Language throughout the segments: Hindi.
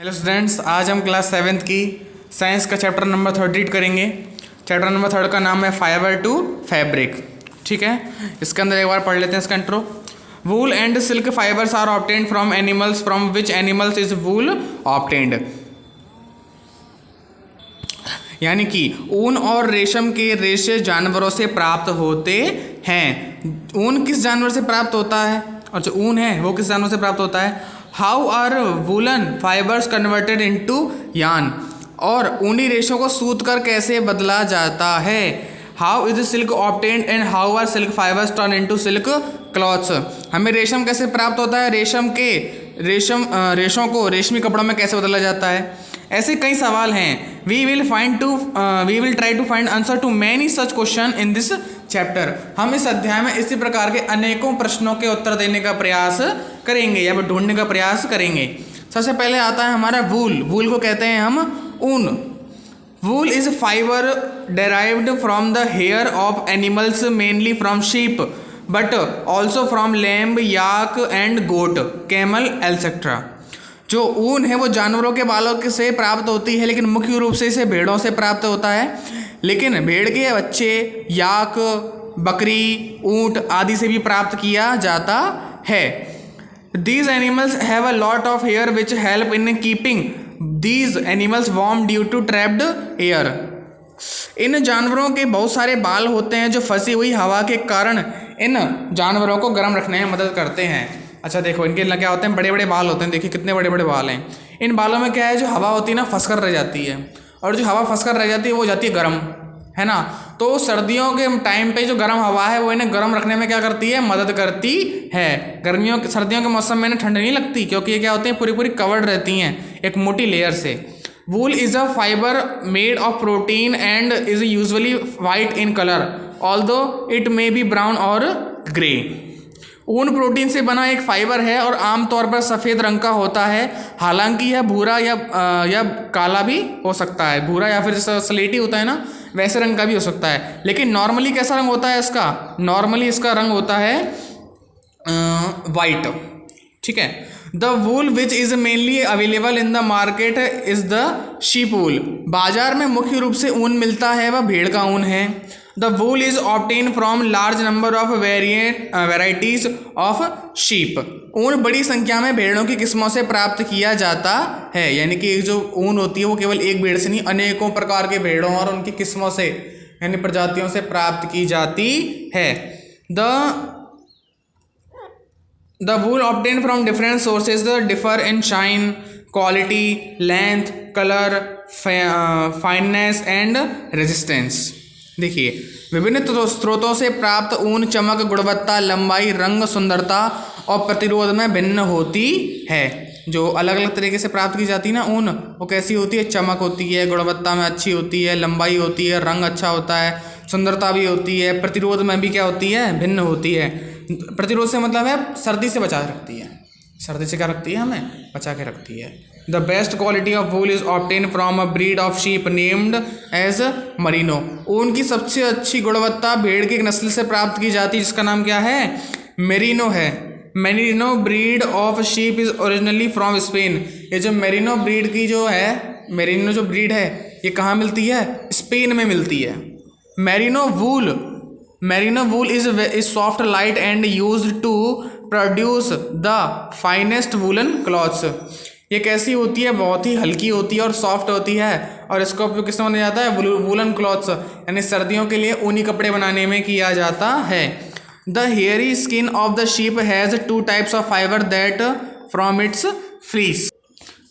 हेलो स्टूडेंट्स, आज हम क्लास 7th की साइंस का चैप्टर नंबर 3 करेंगे। चैप्टर नंबर 3 का नाम है फाइबर टू फैब्रिक। ठीक है, इसके अंदर एक बार पढ़ लेते हैं इसका intro. Wool and silk fibres are obtained from animals from which animals is wool obtained. यानी कि ऊन और रेशम के रेशे जानवरों से प्राप्त होते हैं। ऊन किस जानवर से प्राप्त होता है और जो ऊन है वो किस जानवर से प्राप्त होता है। How are woollen fibres converted into yarn, और ऊनी रेशों को सूत कर कैसे बदला जाता है। How is silk obtained and how are silk fibres turn into silk clothes. हमें रेशम कैसे प्राप्त होता है, रेशों को रेशमी कपड़ों में कैसे बदला जाता है। ऐसे कई सवाल हैं। We will try to find answer to many such question in this chapter. हम इस अध्याय में इसी प्रकार के अनेकों प्रश्नों के उत्तर देने का प्रयास करेंगे या फिर ढूंढने का प्रयास करेंगे। सबसे पहले आता है हमारा वूल। वूल को कहते हैं हम ऊन। Wool is fibre derived from the hair of animals, mainly from sheep but also from lamb, yak and goat, camel etcetera. जो ऊन है वो जानवरों के बालों से प्राप्त होती है, लेकिन मुख्य रूप से इसे भेड़ों से प्राप्त होता है। लेकिन भेड़ के बच्चे, याक, बकरी, ऊंट आदि से भी प्राप्त किया जाता है। These animals have a lot of hair which help in keeping these animals warm due to trapped air. इन जानवरों के बहुत सारे बाल होते हैं जो फंसी हुई हवा के कारण इन जानवरों को गर्म रखने में मदद करते हैं। अच्छा देखो, इनके क्या होते हैं, बड़े बड़े बाल होते हैं। देखिए कितने बड़े बड़े बाल हैं। इन बालों में क्या है, जो हवा होती है ना फंस कर रह जाती है, और जो हवा फंस कर रह जाती है वो जाती है गर्म, है ना। तो सर्दियों के टाइम पे जो गर्म हवा है वो इन्हें गर्म रखने में क्या करती है, मदद करती है। सर्दियों के मौसम में इन्हें ठंड नहीं लगती, क्योंकि ये क्या होते हैं, पूरी पूरी कवर्ड रहती हैं एक मोटी लेयर से। वूल is a fibre made of protein and is usually white in colour, although it may be brown और ग्रे। ऊन प्रोटीन से बना एक फाइबर है और आमतौर पर सफ़ेद रंग का होता है। हालांकि यह भूरा या काला भी हो सकता है। भूरा या फिर जैसा स्लेटी होता है ना, वैसे रंग का भी हो सकता है। लेकिन नॉर्मली कैसा रंग होता है इसका, नॉर्मली इसका रंग होता है वाइट। ठीक है। The wool which is mainly available in the market is the sheep wool. बाजार में मुख्य रूप से ऊन मिलता है वह भेड़ का ऊन है। The wool is obtain from large number of varieties of sheep. ऊन बड़ी संख्या में भेड़ों की किस्मों से प्राप्त किया जाता है। यानी कि जो ऊन होती है वो केवल एक भेड़ से नहीं, अनेकों प्रकार के भेड़ों और उनकी किस्मों से यानी प्रजातियों से प्राप्त की जाती है। The wool obtained from different sources differ in shine, quality, length, color, fineness and resistance. देखिए, विभिन्न स्रोतों से प्राप्त ऊन चमक, गुणवत्ता, लंबाई, रंग, सुंदरता और प्रतिरोध में भिन्न होती है। जो अलग अलग तरीके से प्राप्त की जाती है ना ऊन, वो कैसी होती है, चमक होती है, गुणवत्ता में अच्छी होती है, लंबाई होती है, रंग अच्छा होता है, सुंदरता भी होती है, प्रतिरोध में भी क्या होती है, भिन्न होती है। प्रतिरोध से मतलब है सर्दी से बचा रखती है। सर्दी से क्या रखती है, हमें बचा के रखती है। The best quality of wool is obtain from a breed of sheep named as merino. ऊन की सबसे अच्छी गुणवत्ता भेड़ की एक नस्ल से प्राप्त की जाती है जिसका नाम क्या है, मेरिनो है। Merino breed of sheep is originally from Spain. ये जो मेरिनो ब्रीड की जो है, मेरिनो जो ब्रीड है ये कहाँ मिलती है, स्पेन में मिलती है। Merino wool is soft, light and used to produce the finest woollen clothes. ये कैसी होती है, बहुत ही हल्की होती है और सॉफ्ट होती है, और इसका उपयोग किस में किया जाता है, वूलन क्लॉथ्स यानी सर्दियों के लिए ऊनी कपड़े बनाने में किया जाता है। The hairy skin of the sheep has 2 types of fibre that from its fleece.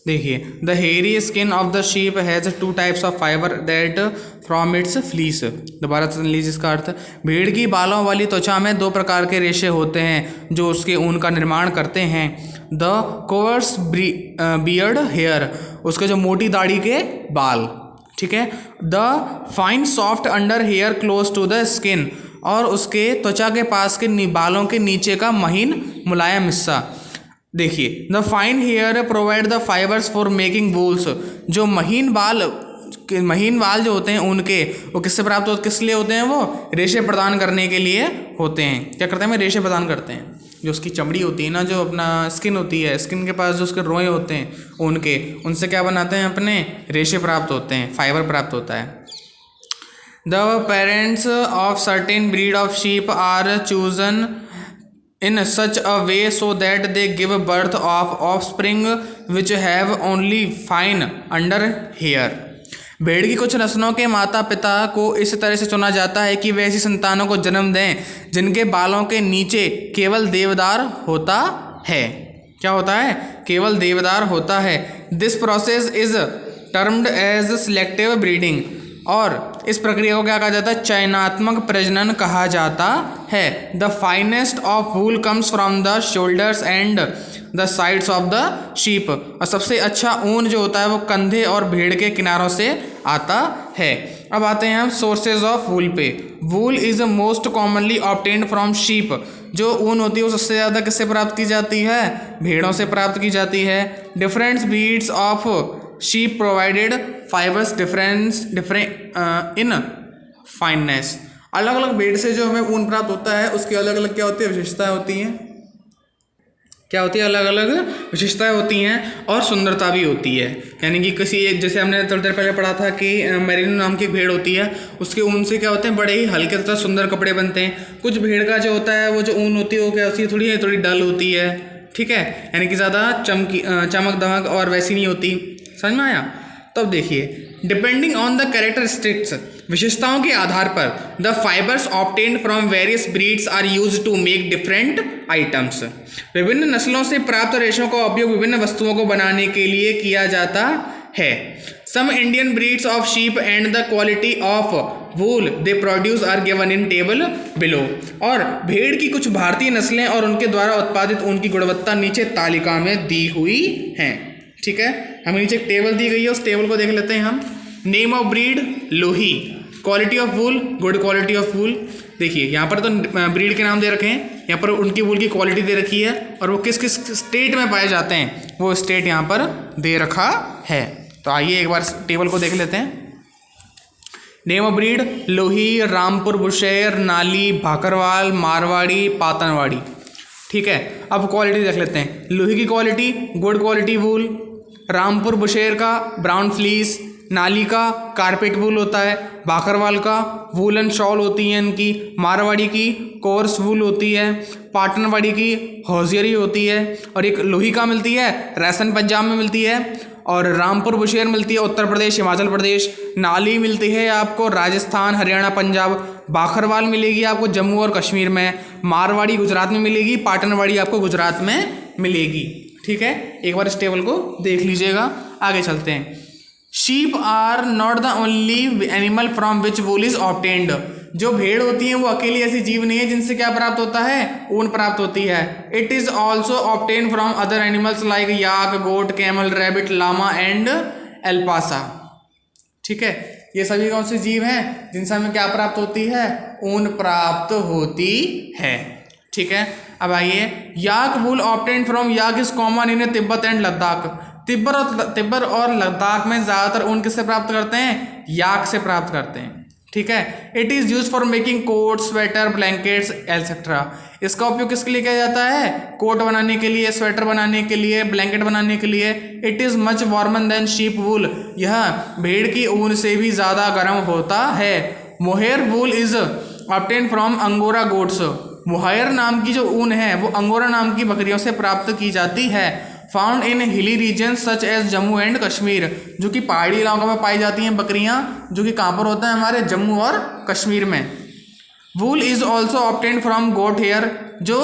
देखिए, the hairy skin of the sheep has 2 types of fibre that from its fleece. दोबारा सुन लीजिए इसका अर्थ। भेड़ की बालों वाली त्वचा में 2 प्रकार के रेशे होते हैं जो उसके ऊन का निर्माण करते हैं। द कोवर्स बियर्ड हेयर, उसके जो मोटी दाढ़ी के बाल, ठीक है। The fine soft under hair close to the skin, और उसके त्वचा के पास के बालों के नीचे का महीन मुलायम हिस्सा। देखिए, the fine hair provide the fibres for making wools. जो महीन बाल महीन बाल जो होते हैं उनके, वो किससे प्राप्त होते, किस लिए होते हैं, वो रेशे प्रदान करने के लिए होते हैं। क्या करते हैं, रेशे प्रदान करते हैं। जो उसकी चमड़ी होती है ना, जो अपना स्किन होती है, स्किन के पास जो उसके रोए होते हैं उनके, उनसे क्या बनाते हैं, अपने रेशे प्राप्त होते हैं, फाइबर प्राप्त होता है। The parents of certain breed of sheep are chosen in such a way so that they give birth of offspring which have only fine under hair। भेड़ की कुछ नस्लों के माता पिता को इस तरह से चुना जाता है कि वे ऐसी संतानों को जन्म दें जिनके बालों के नीचे केवल देवदार होता है। क्या होता है, केवल देवदार होता है। This process is termed as selective breeding, और इस प्रक्रिया को क्या कहा जाता है, चयनात्मक प्रजनन कहा जाता है। The finest of wool comes from the shoulders and the sides of the sheep, और सबसे अच्छा ऊन जो होता है वो कंधे और भेड़ के किनारों से आता है। अब आते हैं हम सोर्सेज ऑफ वूल पे। वूल is most commonly obtained from sheep, जो ऊन होती है वो सबसे ज़्यादा किससे प्राप्त की जाती है, भेड़ों से प्राप्त की जाती है। Different breeds of sheep provided fibres different in fineness, अलग अलग भेड़ से जो हमें ऊन प्राप्त होता है उसकी अलग अलग क्या होती है, विशेषताएं होती हैं। क्या होती है, अलग अलग विशेषताएं होती हैं और सुंदरता भी होती है। यानी कि किसी एक, जैसे हमने थोड़ी देर पहले पढ़ा था कि मेरिनो नाम की भेड़ होती है, उसके ऊन से क्या होते हैं, बड़े ही हल्के तथा सुंदर कपड़े बनते हैं। कुछ भेड़ का जो होता है वो जो ऊन होती है वो क्या होती है, थोड़ी डल होती है, ठीक है, यानी कि ज़्यादा चमक दमक और वैसी नहीं होती। समझ में आया। तब देखिए, डिपेंडिंग ऑन द कैरेक्टरिस्टिक्स, विशेषताओं के आधार पर the fibres obtained from various breeds are used to make different items, विभिन्न नस्लों से प्राप्त रेशों का उपयोग विभिन्न वस्तुओं को बनाने के लिए किया जाता है। Some Indian breeds of sheep and the quality of wool they produce are given in table below, और भेड़ की कुछ भारतीय नस्लें और उनके द्वारा उत्पादित ऊन की गुणवत्ता नीचे तालिका में दी हुई हैं। ठीक है, हमें नीचे एक टेबल दी गई है, उस टेबल को देख लेते हैं हम। Name of breed Lohi, quality of wool good quality of वूल। देखिए यहाँ पर तो ब्रीड के नाम दे रखे हैं, यहाँ पर उनकी वूल की क्वालिटी दे रखी है और वो किस किस स्टेट में पाए जाते हैं वो स्टेट यहाँ पर दे रखा है। तो आइए एक बार टेबल को देख लेते हैं। Name of breed Lohi, Rampur Bushehr, नाली, भाकरवाल, मारवाड़ी, पातनवाड़ी। ठीक है, अब क्वालिटी देख लेते हैं। लोही की क्वालिटी गुड क्वालिटी वूल, रामपुर बुशेर का ब्राउन फ्लीस, नाली का कारपेट वूल होता है, भाकरवाल का वूलन शॉल होती है इनकी, मारवाड़ी की कोर्स वूल होती है, पाटनवाड़ी की हौजियरी होती है, और एक लोही का मिलती है राजस्थान पंजाब में मिलती है, और रामपुर बुशेर मिलती है उत्तर प्रदेश हिमाचल प्रदेश, नाली मिलती है आपको राजस्थान हरियाणा पंजाब, भाकरवाल मिलेगी आपको जम्मू और कश्मीर में, मारवाड़ी गुजरात में मिलेगी, पाटनवाड़ी आपको गुजरात में मिलेगी। ठीक है, एक बार इस टेबल को देख लीजिएगा। आगे चलते हैं। Sheep are not the only animal from which wool is obtained, जो भेड़ होती है वो अकेली ऐसी जीव नहीं है जिनसे क्या प्राप्त होता है, ऊन प्राप्त होती है। It is also obtain from other animals like yak, goat, camel, rabbit, llama and alpaca. ठीक है, ये सभी कौन से जीव हैं जिनसे हमें क्या प्राप्त होती है, ऊन प्राप्त होती है। ठीक है, अब आइए। Yak wool obtain from yak is common in Tibet and Ladakh, Tibet और लद्दाख में ज़्यादातर ऊन किससे प्राप्त करते हैं, याक से प्राप्त करते हैं। ठीक है, it is use for making coat, sweater, blankets etcetera. इसका उपयोग किसके लिए किया जाता है, कोट बनाने के लिए, स्वेटर बनाने के लिए, ब्लैंकेट बनाने के लिए। It is much warmer than sheep wool, यह भेड़ की ऊन से भी ज़्यादा गर्म होता है। Mohair wool is obtain from angora goats, mohair नाम की जो ऊन है वो अंगोरा नाम की बकरियों से प्राप्त की जाती है। Found in hilly region such as Jammu and Kashmir, जो कि पहाड़ी इलाकों में पाई जाती हैं बकरियां, जो कि कहाँ पर होता है, हमारे जम्मू और कश्मीर में। Wool is also obtain from goat hair, जो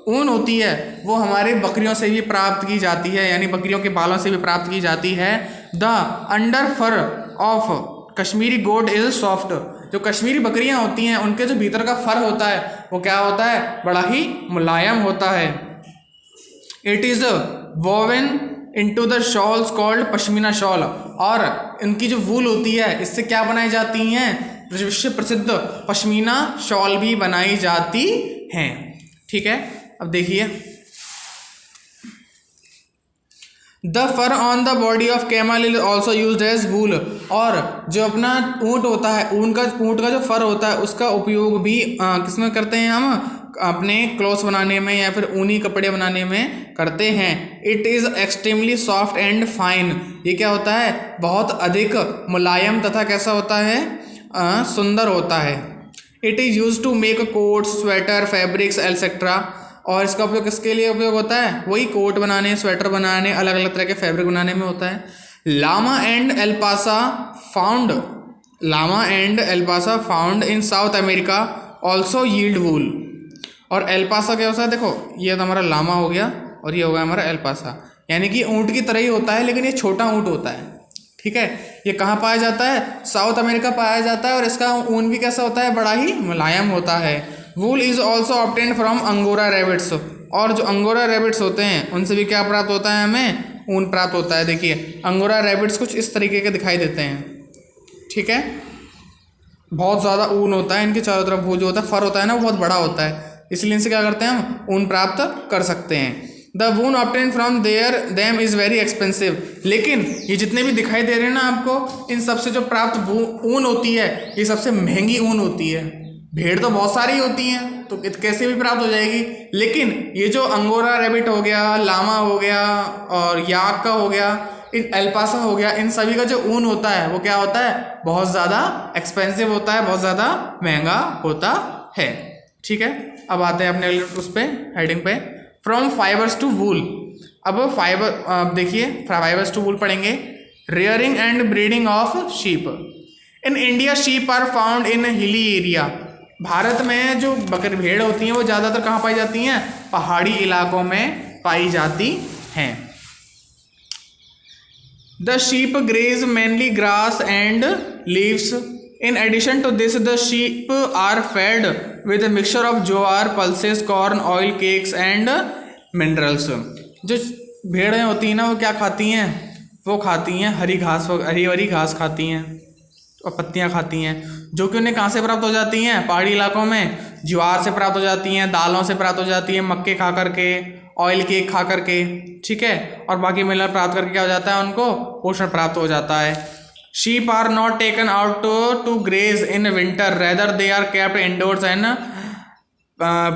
ऊन होती है वो हमारे बकरियों से भी प्राप्त की जाती है, यानी बकरियों के बालों से भी प्राप्त की जाती है। The under fur of Kashmiri goat is soft, जो कश्मीरी बकरियां होती हैं उनके जो भीतर का फर होता है वो क्या होता है, बड़ा ही मुलायम होता है। It is woven into the shawls called pashmina shawl, और इनकी जो वूल होती है इससे क्या बनाई जाती हैं, विश्व प्रसिद्ध पश्मीना शॉल भी बनाई जाती हैं। ठीक है, अब देखिए। The fur on the body of camel is also use as wool. और जो अपना ऊँट होता है, ऊँट का जो फर होता है उसका उपयोग भी किसमें करते हैं हम, अपने क्लॉथ्स बनाने में या फिर ऊनी कपड़े बनाने में करते हैं। It is extremely soft and fine. ये क्या होता है, बहुत अधिक मुलायम तथा कैसा होता है, सुंदर होता है। It is use to make coats, sweater, fabrics etcetera. और इसका उपयोग किसके लिए उपयोग होता है, वही कोट बनाने, स्वेटर बनाने, अलग अलग तरह के फैब्रिक बनाने में होता है। Llama and alpaca found in South America also yield wool. और एल्पासा क्या होता है, देखो ये तो हमारा लामा हो गया और ये हो गया हमारा एल्पासा, यानी कि ऊँट की तरह ही होता है लेकिन ये छोटा ऊँट होता है। ठीक है, ये कहाँ पाया जाता है, साउथ अमेरिका पाया जाता है। और इसका ऊन भी कैसा होता है, बड़ा ही मुलायम होता है। वूल is also obtained from angora rabbits. और जो अंगोरा रैबिट्स होते हैं उनसे भी क्या प्राप्त होता है, हमें ऊन प्राप्त होता है। देखिए अंगोरा रैबिट्स कुछ इस तरीके के दिखाई देते हैं। ठीक है, बहुत ज़्यादा ऊन होता है इनके चारों तरफ, वो जो होता है फर होता है ना वो बहुत बड़ा होता है, इसलिए इनसे क्या करते हैं हम ऊन प्राप्त कर सकते हैं। The wool obtain from them is very expensive. लेकिन ये जितने भी दिखाई दे रहे हैं ना आपको, इन सबसे जो प्राप्त ऊन होती है ये सबसे महंगी ऊन होती है। भेड़ तो बहुत सारी होती हैं तो कैसे भी प्राप्त हो जाएगी, लेकिन ये जो अंगोरा रैबिट हो गया, लामा हो गया और याक का हो गया, इन एल्पासा हो गया, इन सभी का जो ऊन होता है वो क्या होता है, बहुत ज़्यादा एक्सपेंसिव होता है, बहुत ज़्यादा महंगा होता है। ठीक है, अब आते हैं अपने उस पे हेडिंग पे, फ्रॉम फाइबर्स टू वूल। अब देखिए फाइबर्स टू वूल पढ़ेंगे। Rearing and breeding of sheep. In India sheep are found in hilly area. Bharat में जो बकरी भेड़ होती हैं वो ज़्यादातर कहाँ पाई जाती हैं, पहाड़ी इलाकों में पाई जाती हैं। The sheep graze mainly grass and leaves. In addition to this, the sheep are fed with a mixture of jowar, pulses, corn, oil, cakes and minerals. जो भेड़ें होती हैं ना वो क्या खाती हैं, वो खाती हैं हरी घास खाती हैं और पत्तियां खाती हैं, जो कि उन्हें कहाँ से प्राप्त हो जाती हैं, पहाड़ी इलाकों में ज्वार से प्राप्त हो जाती हैं, दालों से प्राप्त हो जाती हैं, मक्के खा करके, ऑयल केक खा करके। ठीक है, और बाकी मिनरल प्राप्त करके क्या हो जाता है, उनको पोषण प्राप्त हो जाता है। Sheep are not taken out to graze in winter, rather they are kept indoors and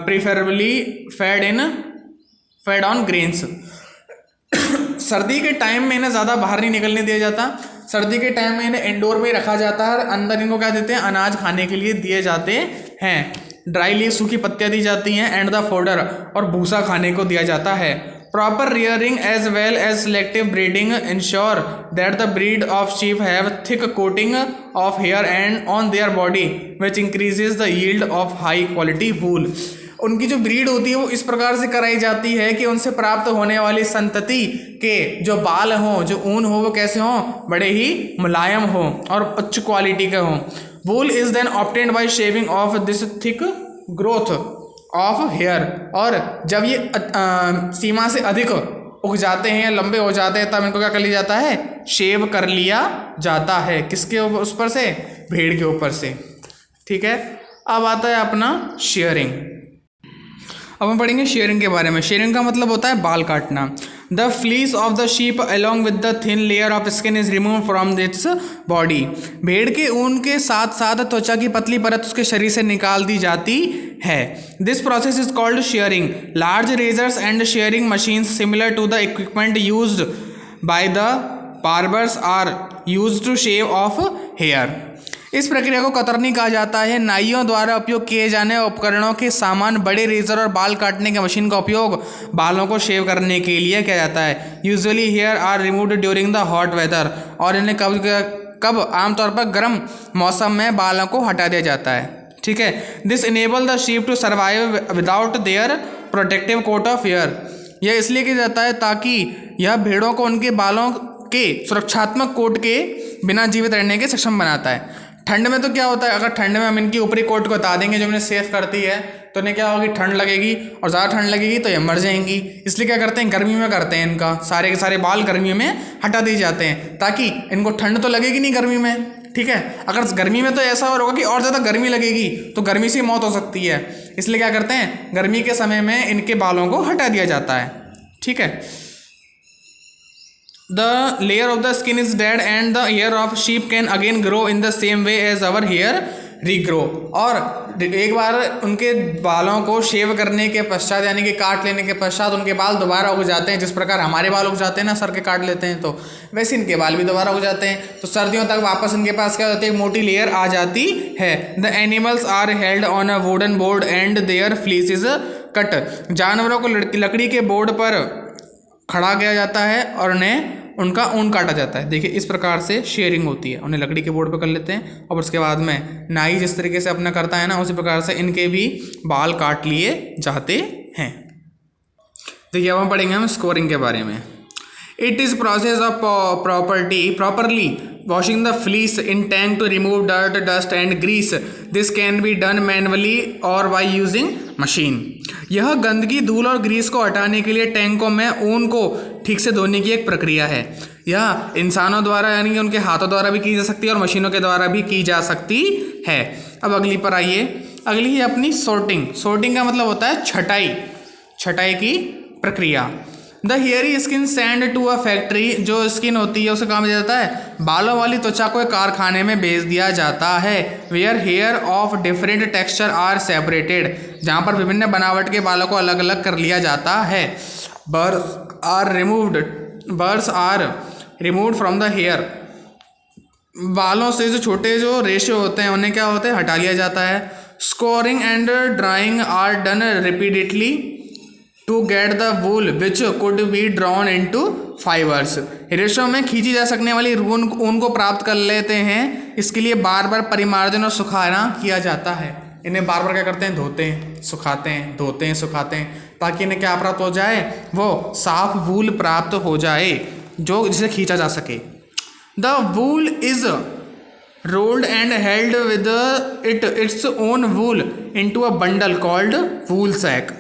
preferably fed on grains. सर्दी के टाइम में इन्हें ज़्यादा बाहर नहीं निकलने दिया जाता, सर्दी के टाइम में इन्हें इंडोर में रखा जाता है और अंदर इनको क्या देते हैं, अनाज खाने के लिए दिए जाते हैं। ड्राई लीव सूखी पत्तियाँ दी जाती हैं एंड द फोडर, और भूसा खाने को दिया जाता है। Proper rearing as well as selective breeding ensure that the breed of sheep have thick coating of hair and on their body, which increases the yield of high quality wool. उनकी जो ब्रीड होती है वो इस प्रकार से कराई जाती है कि उनसे प्राप्त होने वाली संतति के जो बाल हों, जो ऊन हो, वो कैसे हों, बड़े ही मुलायम हों और उच्च क्वालिटी के हों। Wool is then obtained by shaving off this thick growth of hair. और जब ये सीमा से अधिक उग जाते हैं या लंबे हो जाते हैं तब इनको क्या कर लिया जाता है, शेव कर लिया जाता है। किसके उस पर से, भेड़ के ऊपर से। ठीक है, अब आता है अपना शेयरिंग। अब हम पढ़ेंगे शेयरिंग के बारे में। शेयरिंग का मतलब होता है बाल काटना। The fleece of the sheep along with the thin layer of skin is remove from its body. भेड़ के ऊन के साथ साथ त्वचा की पतली परत उसके शरीर से निकाल दी जाती है। This process is called shearing. Large razors and shearing machines similar to the equipment used by the barbers are used to shave off hair. इस प्रक्रिया को कतरनी कहा जाता है। नाइयों द्वारा उपयोग किए जाने उपकरणों के सामान, बड़े रेजर और बाल काटने की मशीन का उपयोग बालों को शेव करने के लिए किया जाता है। Usually hair are removed during the hot weather. और इन्हें कब आमतौर पर गर्म मौसम में बालों को हटा दिया जाता है। ठीक है, this enable the sheep to survive without their protective coat of hair. यह इसलिए किया जाता है ताकि यह भेड़ों को उनके बालों के सुरक्षात्मक कोट के बिना जीवित रहने के सक्षम बनाता है। ठंड में तो क्या होता है, अगर ठंड में हम इनकी ऊपरी कोट को हटा देंगे जो इन्हें सेफ करती है तो इन्हें क्या होगी, ठंड लगेगी, और ज़्यादा ठंड लगेगी तो ये मर जाएंगी। इसलिए क्या करते हैं, गर्मी में करते हैं, इनका सारे के सारे बाल गर्मी में हटा दिए जाते हैं ताकि इनको ठंड तो लगेगी नहीं गर्मी में। ठीक है, अगर गर्मी में तो ऐसा होगा कि और ज़्यादा गर्मी लगेगी तो गर्मी से मौत हो सकती है, इसलिए क्या करते हैं, गर्मी के समय में इनके बालों को हटा दिया जाता है। ठीक है, the layer of the skin is dead and the hair of sheep can again grow in the same way as our hair regrow। और एक बार उनके बालों को शेव करने के पश्चात यानी कि काट लेने के पश्चात उनके बाल दोबारा उग जाते हैं। जिस प्रकार हमारे बाल उग जाते हैं ना, सर के काट लेते हैं तो वैसे इनके बाल भी दोबारा उग जाते हैं। तो सर्दियों तक वापस इनके पास क्या होती है, एक मोटी लेयर आ जाती है। The animals are held on a wooden board and their fleece is cut. जानवरों को लकड़ी के बोर्ड पर खड़ा किया जाता है और उन्हें उनका ऊन काटा जाता है। देखिए इस प्रकार से शेयरिंग होती है, उन्हें लकड़ी के बोर्ड पर कर लेते हैं और उसके बाद में नाई जिस तरीके से अपना करता है ना, उसी प्रकार से इनके भी बाल काट लिए जाते हैं। देखिए अब हम पढ़ेंगे हम स्कोरिंग के बारे में। It is process of properly washing the fleece in tank to remove dirt dust and grease. This can be done manually और बाय यूजिंग मशीन। यह गंदगी, धूल और ग्रीस को हटाने के लिए टैंकों में ऊन को ठीक से धोने की एक प्रक्रिया है। यह इंसानों द्वारा यानी कि उनके हाथों द्वारा भी की जा सकती है और मशीनों के द्वारा भी की जा सकती है। अब अगली पर आइए। अगली है अपनी सॉर्टिंग। सॉर्टिंग का मतलब होता है छटाई, छटाई की प्रक्रिया। The hairy skin send to a factory. जो स्किन होती है उसे काम दिया जाता है, बालों वाली त्वचा को एक कारखाने में भेज दिया जाता है। Where hair of different texture are separated. जहाँ पर विभिन्न बनावट के बालों को अलग अलग कर लिया जाता है। Burrs are removed from the hair. बालों से जो छोटे जो रेशे होते हैं उन्हें क्या होते हैं, हटा लिया जाता है। Scouring and drying are done repeatedly to get the wool which could be drawn into fibres. रेशों में खींची जा सकने वाली ऊन को प्राप्त कर लेते हैं। इसके लिए बार बार परिमार्जन और सुखाना किया जाता है। इन्हें बार बार क्या करते हैं, धोते हैं, सुखाते हैं, धोते हैं, सुखाते हैं, ताकि इन्हें क्या प्राप्त हो जाए, वो साफ वूल प्राप्त हो जाए जो जिसे खींचा जा सके। The wool is rolled and held with its own wool into a bundle called wool sack.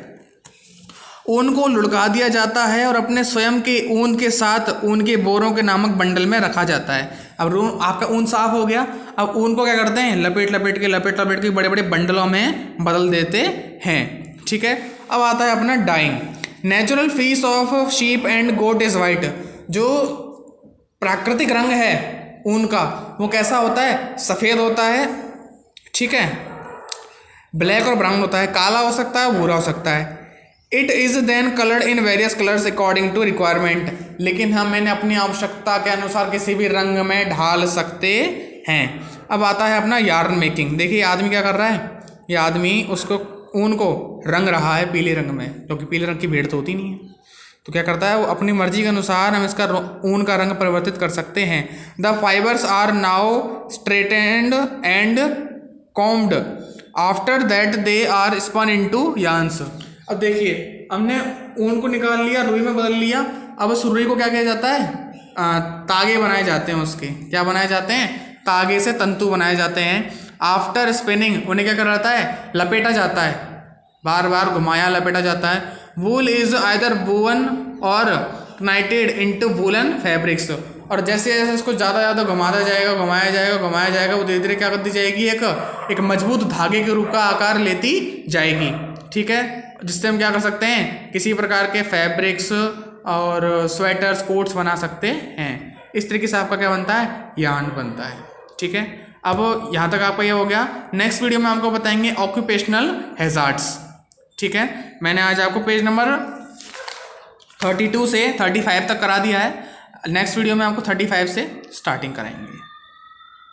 ऊन को लुढ़का दिया जाता है और अपने स्वयं के ऊन के साथ ऊन के बोरों के नामक बंडल में रखा जाता है। अब आपका ऊन साफ हो गया, अब ऊन को क्या करते हैं, लपेट लपेट के बड़े बड़े बंडलों में बदल देते हैं। ठीक है, अब आता है अपना dyeing. Natural fleece of sheep and goat is white. जो प्राकृतिक रंग है ऊन का वो कैसा होता है, सफ़ेद होता है। ठीक है, ब्लैक और ब्राउन होता है, काला हो सकता है, भूरा हो सकता है। It is then coloured in various colours according to requirement. लेकिन हम इन्हें अपनी आवश्यकता के अनुसार किसी भी रंग में ढाल सकते हैं। अब आता है अपना यार्न मेकिंग। देखिए आदमी क्या कर रहा है, ये आदमी उसको ऊन को रंग रहा है पीले रंग में, क्योंकि पीले रंग की भेड़ तो होती नहीं है। तो क्या करता है वो अपनी मर्जी के अनुसार हम इसका ऊन का रंग परिवर्तित कर सकते हैं। The fibres are now straightened and combed after that they are spun into yarns. अब देखिए हमने ऊन को निकाल लिया, रुई में बदल लिया। अब उस रुई को क्या किया जाता है, तागे बनाए जाते हैं। उसके क्या बनाए जाते हैं, तागे से तंतु बनाए जाते हैं। आफ्टर स्पिनिंग उन्हें क्या करा जाता है, लपेटा जाता है, बार बार घुमाया लपेटा जाता है। वूल इज आइदर वूवन और नाइटेड इनटू वूलन फैब्रिक्स। और जैसे जैसे इसको ज़्यादा घुमाया जाएगा वो धीरे धीरे क्या करती जाएगी, एक मजबूत धागे के रूप का आकार लेती जाएगी। ठीक है, जिससे हम क्या कर सकते हैं, किसी प्रकार के फैब्रिक्स और स्वेटर्स, कोट्स बना सकते हैं। इस तरीके से आपका क्या बनता है, यार्न बनता है। ठीक है, अब यहाँ तक आपका ये हो गया। नेक्स्ट वीडियो में आपको बताएंगे ऑक्यूपेशनल हैजार्ड्स। ठीक है, मैंने आज आपको पेज नंबर 32 से 35 तक करा दिया है। नेक्स्ट वीडियो में आपको 35 से स्टार्टिंग कराएंगे।